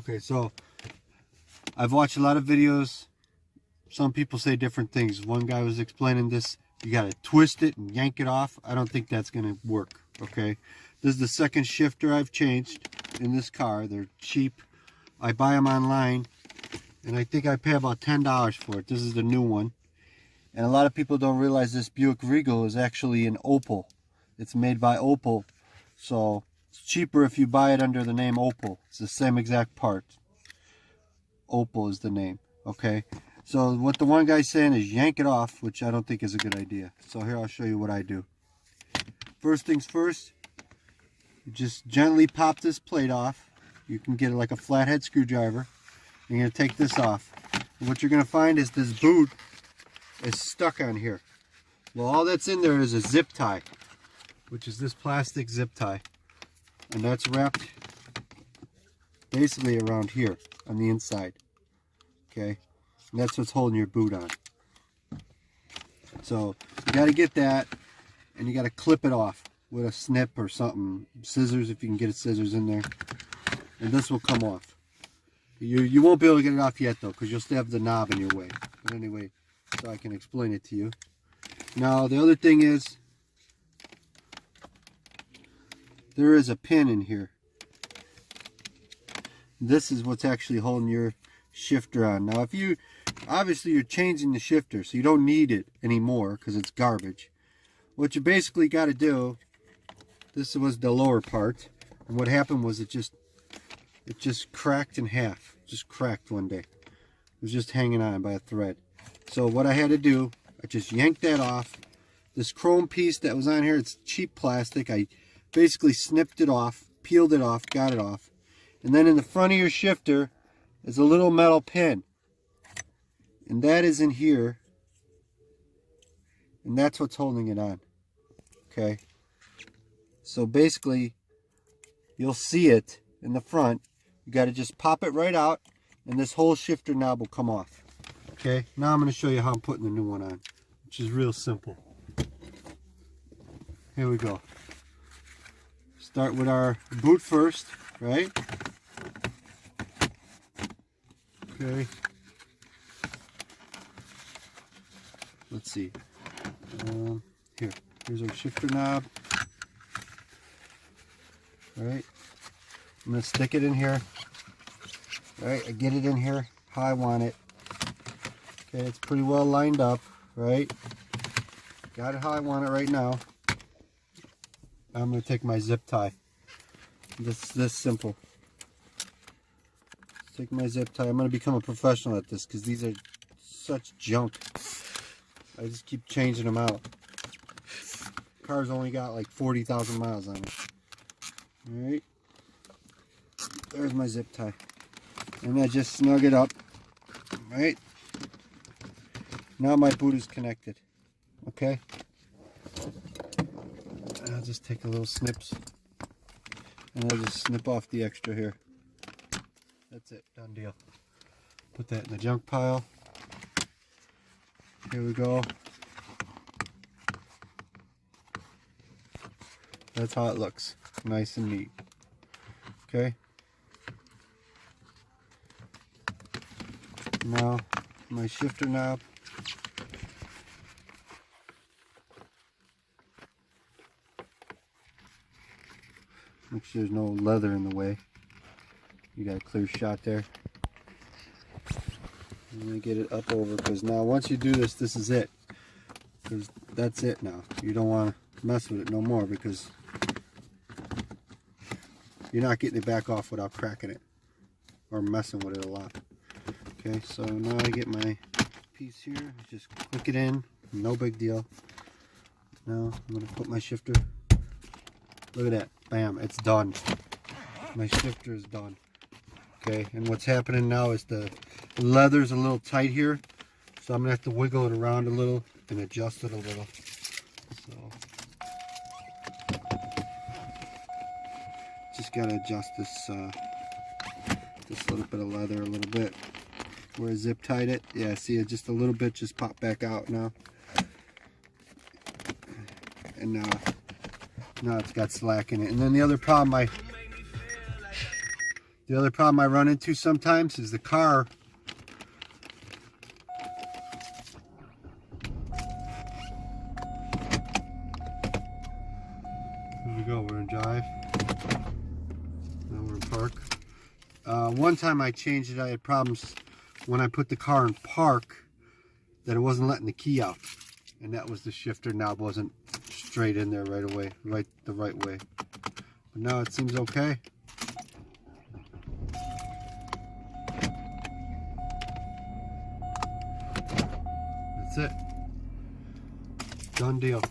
Okay, so I've watched a lot of videos. Some people say different things. One guy was explaining this. You got to twist it and yank it off. I don't think that's going to work. Okay. This is the second shifter I've changed in this car. They're cheap. I buy them online and I think I pay about $10 for it. This is the new one. And a lot of people don't realize this Buick Regal is actually an Opel. It's made by Opel. So it's cheaper if you buy it under the name Opel. It's the same exact part. Opel is the name. Okay. So what the one guy's saying is yank it off, which I don't think is a good idea. So here I'll show you what I do. First things first, you just gently pop this plate off. You can get it like a flathead screwdriver. You're going to take this off. And what you're going to find is this boot is stuck on here. Well, all that's in there is a zip tie, which is this plastic zip tie. And that's wrapped basically around here on the inside. Okay? And that's what's holding your boot on. So you got to get that, and you got to clip it off with a snip or something, scissors if you can get a scissors in there, and this will come off. You won't be able to get it off yet though, because you'll still have the knob in your way. But anyway, so I can explain it to you. Now the other thing is, there is a pin in here. This is what's actually holding your shifter on. Now if you obviously you're changing the shifter, so you don't need it anymore because it's garbage. What you basically got to do, this was the lower part, and what happened was it just cracked in half. Just cracked one day. It was just hanging on by a thread. So what I had to do, I just yanked that off. This chrome piece that was on here, it's cheap plastic. I basically snipped it off, peeled it off, got it off. And then in the front of your shifter is a little metal pin. And that is in here. And that's what's holding it on. Okay. So basically, you'll see it in the front. You got to just pop it right out, and this whole shifter knob will come off. Okay. Now I'm going to show you how I'm putting the new one on, which is real simple. Here we go. Start with our boot first, right? Okay. Let's see. Here's our shifter knob. All right. I'm going to stick it in here. All right. I get it in here how I want it. Okay. It's pretty well lined up, right? Got it how I want it right now. I'm going to take my zip tie. This simple. Take my zip tie. I'm going to become a professional at this because these are such junk. I just keep changing them out. Car's only got like 40,000 miles on it. Alright. There's my zip tie. And I just snug it up. Right. Now my boot is connected. Okay. I'll just take a little snips. And I'll just snip off the extra here. That's it. Done deal. Put that in the junk pile. Here we go. That's how it looks. Nice and neat. Okay. Now my shifter knob. Make sure there's no leather in the way. You got a clear shot there. I'm going to get it up over, because now once you do this, this is it. Because that's it now. You don't want to mess with it no more, because you're not getting it back off without cracking it or messing with it a lot. Okay, so now I get my piece here. Just click it in. No big deal. Now I'm going to put my shifter. Look at that. Bam. It's done. My shifter is done. Okay, and what's happening now is the leather's a little tight here, so I'm gonna have to wiggle it around a little and adjust it a little. So just gotta adjust this little bit of leather a little bit. Where I zip tied it, yeah, see it just a little bit just popped back out now, and now it's got slack in it. And then the other problem The other problem I run into sometimes is the car. Here we go, we're in drive. Now we're in park. One time I changed it, I had problems when I put the car in park that it wasn't letting the key out. And that was the shifter knob wasn't straight in there right away, the right way. But now it seems okay. That's it. Done deal.